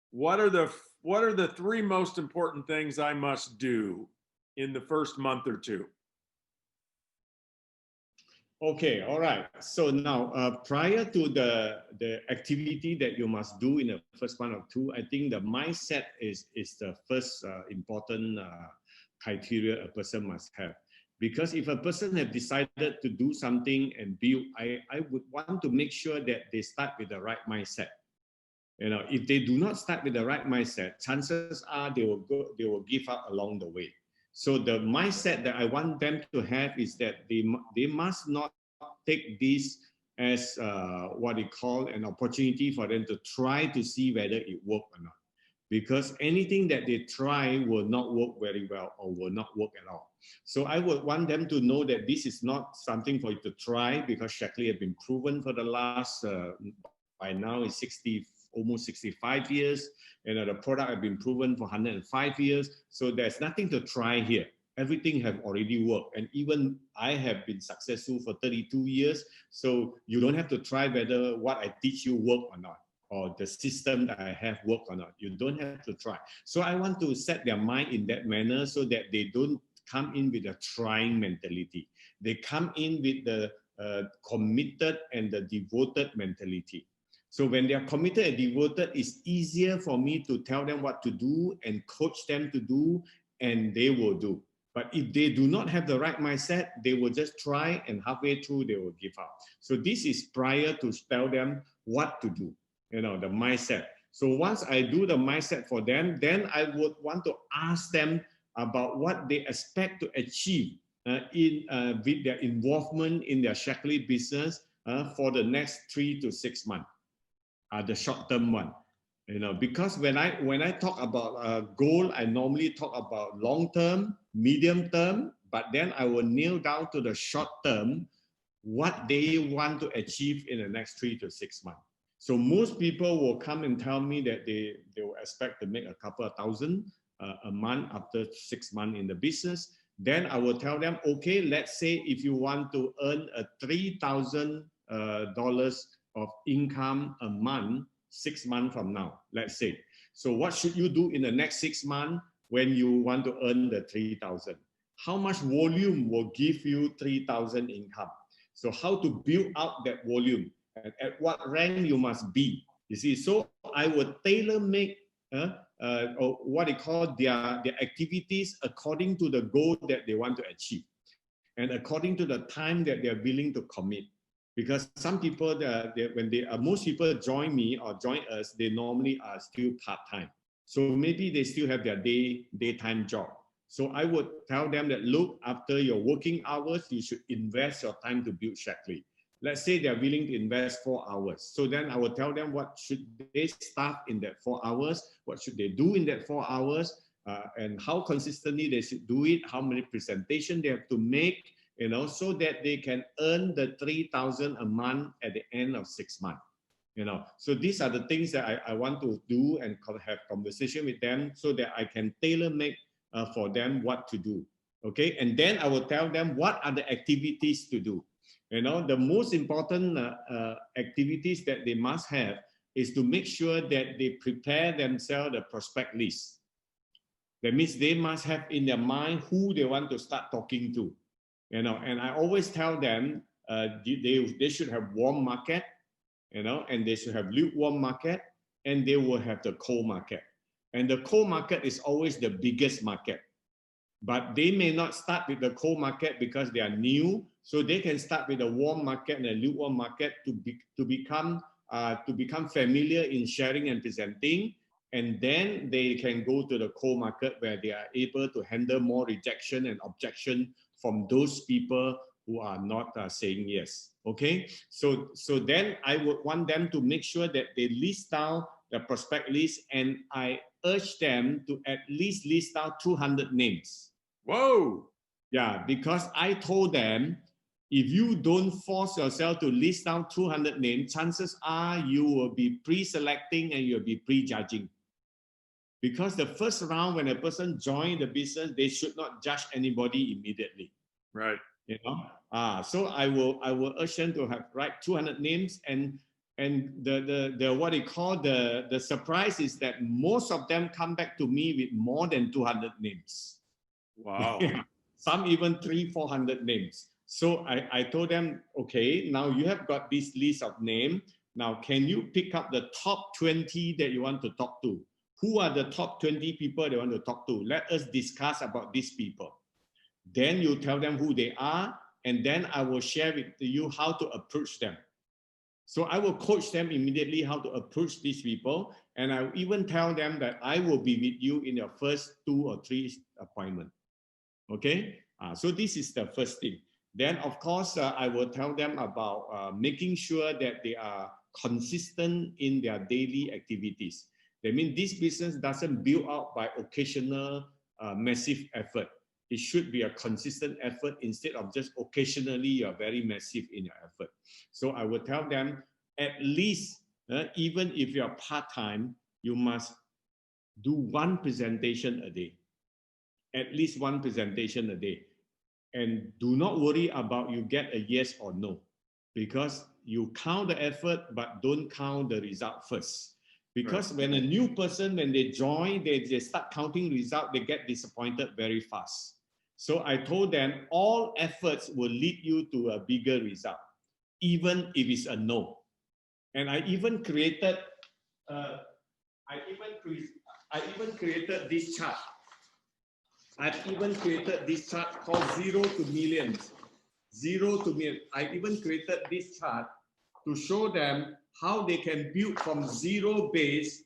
What are the 3 most important things I must do in the first month or 2? Okay, all right. So now, prior to the activity that you must do in the first month or 2, I think the mindset is the first important criteria a person must have. Because if a person has decided to do something and build, I would want to make sure that they start with the right mindset. You know, if they do not start with the right mindset, chances are they will give up along the way. So the mindset that I want them to have is that they must not take this as what they call an opportunity for them to try to see whether it works or not. Because anything that they try will not work very well or will not work at all. So I would want them to know that this is not something for you to try, because Shaklee has been proven for the last, by now it's almost 65 years, and the product has been proven for 105 years. So there's nothing to try here. Everything have already worked, and even I have been successful for 32 years. So you don't have to try whether what I teach you work or not, or the system that I have work or not. You don't have to try. So I want to set their mind in that manner so that they don't come in with a trying mentality. They come in with the committed and the devoted mentality. So when they are committed and devoted, it's easier for me to tell them what to do and coach them to do, and they will do. But if they do not have the right mindset, they will just try, and halfway through, they will give up. So this is prior to tell them what to do, you know, the mindset. So once I do the mindset for them, then I would want to ask them about what they expect to achieve with their involvement in their Shaklee business for the next 3 to 6 months. The short-term one, you know, because when I talk about goal, I normally talk about long-term, medium-term, but then I will nail down to the short term what they want to achieve in the next 3 to 6 months. So most people will come and tell me that they will expect to make a couple of thousand a month after 6 months in the business. Then I will tell them, okay, let's say if you want to earn a $3,000 of income a month 6 months from now, let's say. So what should you do in the next 6 months when you want to earn the 3,000? How much volume will give you 3,000 income? So how to build out that volume and at what rank you must be. You see, so I would tailor make or what they call their activities according to the goal that they want to achieve and according to the time that they're willing to commit. Because some people, most people join me or join us, they normally are still part-time. So maybe they still have their daytime job. So I would tell them that, look, after your working hours, you should invest your time to build Shaklee. Let's say they're willing to invest 4 hours. So then I will tell them what should they start in that 4 hours, what should they do in that 4 hours, and how consistently they should do it, how many presentations they have to make, you know, so that they can earn the 3,000 a month at the end of 6 months. You know, so these are the things that I want to do and have conversation with them so that I can tailor make for them what to do. Okay, and then I will tell them what are the activities to do. You know, the most important activities that they must have is to make sure that they prepare themselves the prospect list. That means they must have in their mind who they want to start talking to. You know, and I always tell them they should have warm market, you know, and they should have lukewarm market, and they will have the cold market. And the cold market is always the biggest market. But they may not start with the cold market because they are new, so they can start with the warm market and the lukewarm market to become familiar in sharing and presenting, and then they can go to the cold market where they are able to handle more rejection and objection from those people who are not saying yes. Okay, so then I would want them to make sure that they list down the prospect list, and I urge them to at least list out 200 names. Whoa! Yeah, because I told them, if you don't force yourself to list down 200 names, chances are you will be pre-selecting and you'll be pre-judging. Because the first round, when a person joins the business, they should not judge anybody immediately. Right. You know, so I will urge them to write 200 names, and the what they call the surprise is that most of them come back to me with more than 200 names. Wow. Some even 300-400 names. So I told them, okay, now you have got this list of names. Now, can you pick up the top 20 that you want to talk to? Who are the top 20 people they want to talk to? Let us discuss about these people. Then you tell them who they are, and then I will share with you how to approach them. So I will coach them immediately how to approach these people, and I will even tell them that I will be with you in your first 2 or 3 appointments. Okay, so this is the first thing. Then, of course, I will tell them about making sure that they are consistent in their daily activities. That means this business doesn't build out by occasional massive effort. It should be a consistent effort instead of just occasionally you're very massive in your effort. So I will tell them, at least, even if you're part-time, you must do 1 presentation a day. At least 1 presentation a day. And do not worry about you get a yes or no, because you count the effort, but don't count the result first. Because right, when a new person, when they join, they start counting result, they get disappointed very fast. So I told them all efforts will lead you to a bigger result, even if it's a no. And I even created, this chart. I've even created this chart called 0 to millions. 0 to million. I even created this chart to show them how they can build from 0 base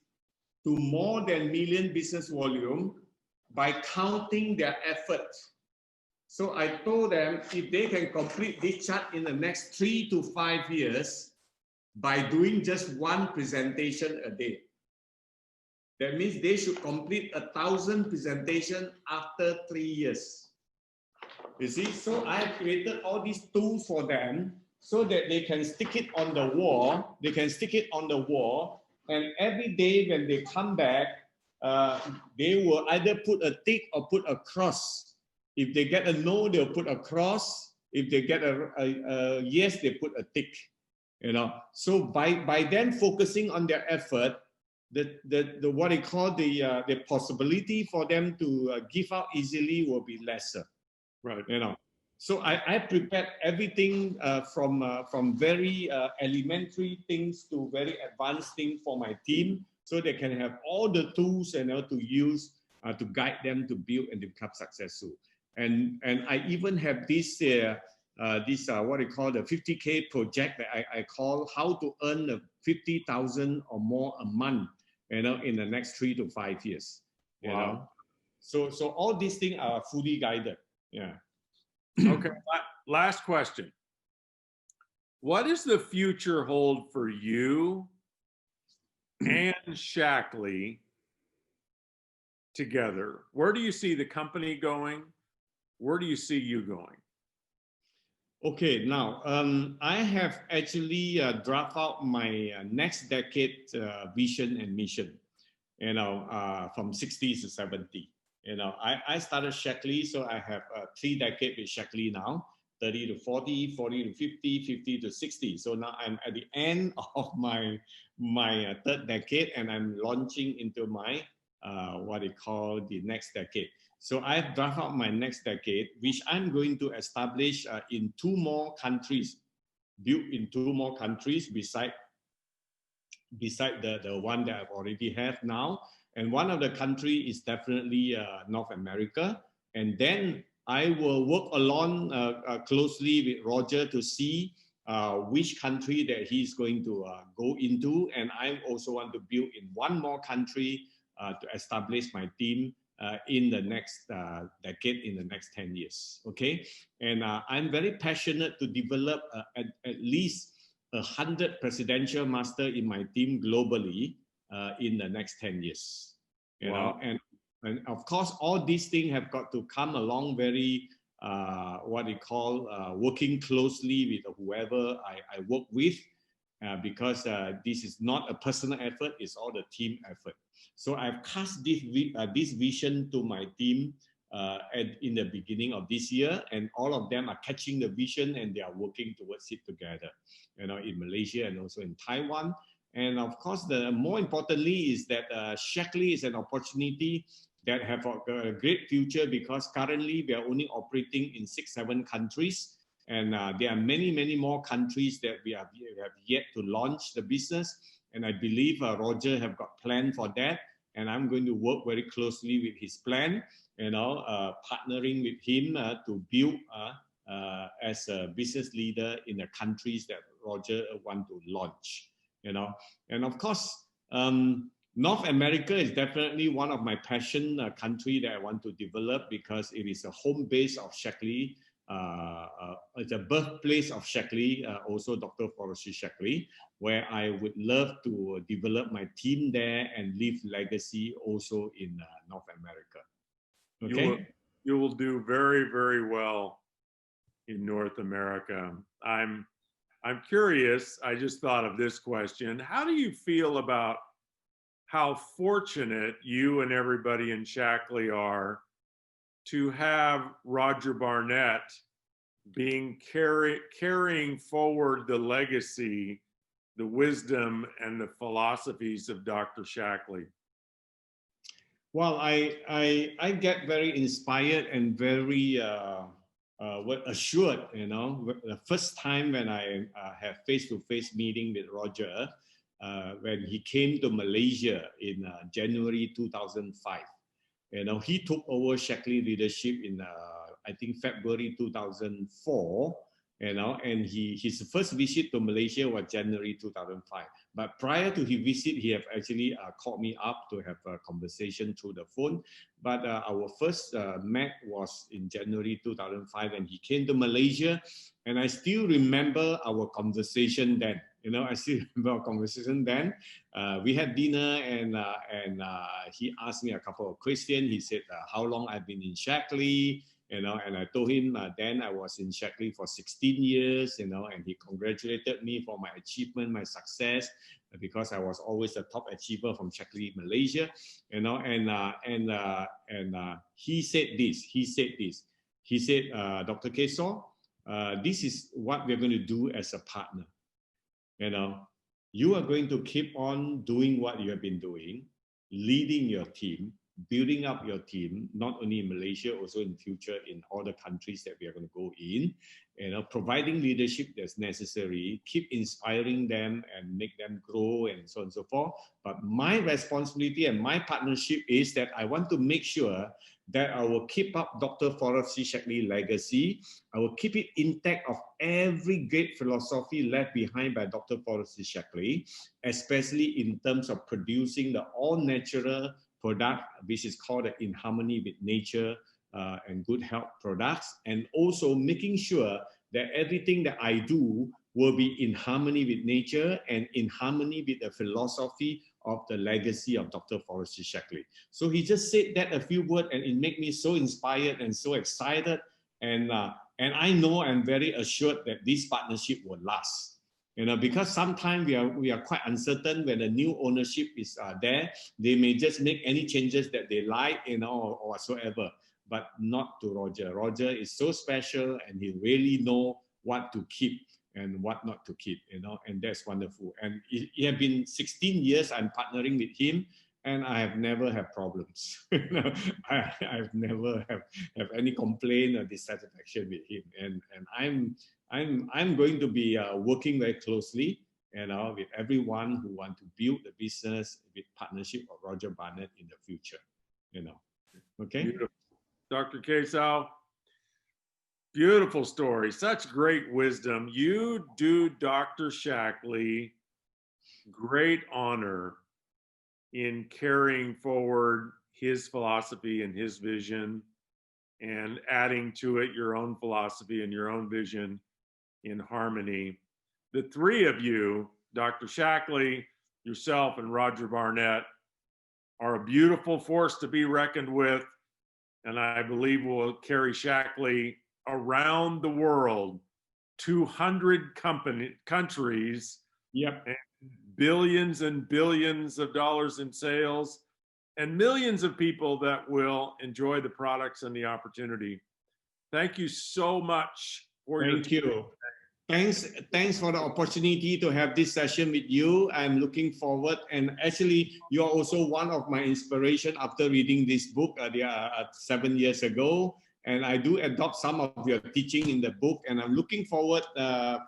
to more than million business volume by counting their efforts. So I told them if they can complete this chart in the next 3 to 5 years by doing just 1 presentation a day. That means they should complete 1,000 presentations after 3 years. You see, so I have created all these tools for them so that they can stick it on the wall. They can stick it on the wall, and every day when they come back, they will either put a tick or put a cross. If they get a no, they'll put a cross. If they get a yes, they put a tick. You know, so by them focusing on their effort, the what they call the possibility for them to give out easily will be lesser. Right. You know, so I prepared everything from very elementary things to very advanced things for my team, so they can have all the tools and to use to guide them to build and become successful. And I even have this what they call the 50K project that I call how to earn 50,000 or more a month, you know, in the next 3 to 5 years. You know, so all these things are fully guided. Yeah. Okay. Last question. What does the future hold for you and Shaklee together? Where do you see the company going? Where do you see you going? Okay, now I have actually draft out my next decade vision and mission, you know, from 60 to 70. You know, I started Shaklee, so I have 3 decades with Shaklee now, 30 to 40, 40 to 50, 50 to 60. So now I'm at the end of my 3rd decade, and I'm launching into my what they call the next decade. So I've drafted out my next decade, which I'm going to establish in 2 more countries, built in 2 more countries beside the one that I've already have now. And one of the country is definitely North America. And then I will work along closely with Roger to see which country that he's going to go into. And I also want to build in 1 more country to establish my team in the next decade, in the next 10 years. Okay. And I'm very passionate to develop at least 100 presidential master in my team globally in the next 10 years. You know, and of course, all these things have got to come along very, what they call working closely with whoever I work with, because this is not a personal effort, it's all the team effort. So I've cast this vision to my team in the beginning of this year, and all of them are catching the vision and they are working towards it together, you know, in Malaysia and also in Taiwan. And of course, the more importantly is that Shaklee is an opportunity that have a great future, because currently we are only operating in 6, 7 countries. And there are many, many more countries that we have yet to launch the business. And I believe Roger have got plan for that. And I'm going to work very closely with his plan, you know, partnering with him to build as a business leader in the countries that Roger want to launch, you know. And of course, North America is definitely one of my passion country that I want to develop, because it is a home base of Shaklee. It's a birthplace of Shaklee, also Dr. Forrest Shaklee, where I would love to develop my team there and leave legacy also in North America. Okay, you will do very, very well in North America. I'm curious. I just thought of this question. How do you feel about how fortunate you and everybody in Shaklee are to have Roger Barnett being carrying forward the legacy, the wisdom, and the philosophies of Dr. Shaklee? Well, I get very inspired and very assured. You know, the first time when I have face-to-face meeting with Roger, when he came to Malaysia in January 2005. You know, he took over Shaklee leadership in I think February 2004. You know, and his first visit to Malaysia was January 2005. But prior to his visit, he have actually called me up to have a conversation through the phone. But our first met was in January 2005, and he came to Malaysia. And I still remember our conversation then. You know, I still remember our conversation then. We had dinner, and he asked me a couple of questions. He said, how long I've been in Shaklee, And I told him then I was in Shaklee for 16 years, and he congratulated me for my achievement, my success, because I was always a top achiever from Shaklee, Malaysia, he said this. He said, Dr. Casao, this is what we're going to do as a partner. You are going to keep on doing what you have been doing, leading your team, building up your team, not only in Malaysia, also in future in all the countries that we are going to go in, providing leadership that's necessary, keep inspiring them and make them grow and so on and so forth. But my responsibility and my partnership is that I want to make sure that I will keep up Dr. Forrest C. Shaklee legacy. I will keep it intact of every great philosophy left behind by Dr. Forrest C. Shaklee, especially in terms of producing the all-natural product, which is called the In Harmony with Nature and Good Health products, and also making sure that everything that I do will be in harmony with nature and in harmony with the philosophy of the legacy of Dr. Forrest C. Shaklee. So he just said that a few words, and it made me so inspired and so excited. And I know I'm very assured that this partnership will last. Because sometimes we are quite uncertain when the new ownership is there. They may just make any changes that they like, or whatsoever, but not to Roger. Roger is so special, and he really knows what to keep and what not to keep, and that's wonderful. And it has been 16 years I'm partnering with him, and I have never had problems. I've never have any complaint or dissatisfaction with him, and I'm going to be working very closely, with everyone who want to build the business with partnership of Roger Barnett in the future, Okay. Beautiful. Dr. Casao, beautiful story, such great wisdom. You do Dr. Shaklee great honor in carrying forward his philosophy and his vision, and adding to it your own philosophy and your own vision in harmony. The three of you, Dr. Shaklee, yourself, and Roger Barnett, are a beautiful force to be reckoned with, and I believe will carry Shaklee around the world, 200 countries, Yep. and billions and billions of dollars in sales, and millions of people that will enjoy the products and the opportunity. Thank you so much for your time. Thank you. Thanks for the opportunity to have this session with you. I'm looking forward, and actually you are also one of my inspiration after reading this book 7 years ago, and I do adopt some of your teaching in the book, and I'm looking forward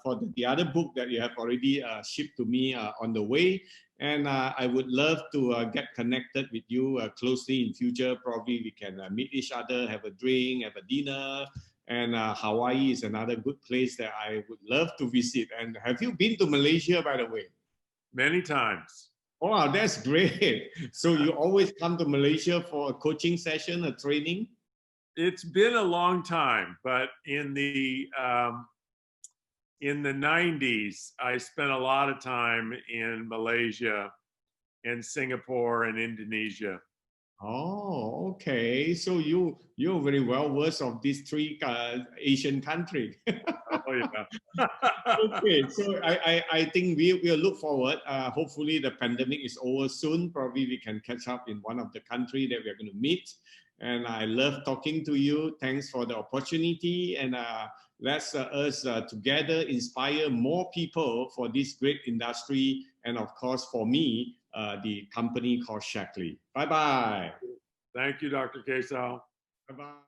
for the other book that you have already shipped to me on the way. And I would love to get connected with you closely in future. Probably we can meet each other, have a drink, have a dinner. And Hawaii is another good place that I would love to visit. And have you been to Malaysia, by the way? Many times. Oh, that's great. So you always come to Malaysia for a coaching session, a training? It's been a long time, but in the 90s, I spent a lot of time in Malaysia and Singapore and Indonesia. Oh, okay. So you're very well versed of these three Asian countries. Oh yeah. Okay, so I think we'll look forward. Hopefully the pandemic is over soon. Probably we can catch up in one of the countries that we're going to meet. And I love talking to you. Thanks for the opportunity. And let's us together inspire more people for this great industry. And of course, for me, the company called Shaklee. Bye-bye. Thank you, Dr. Casao. Bye-bye.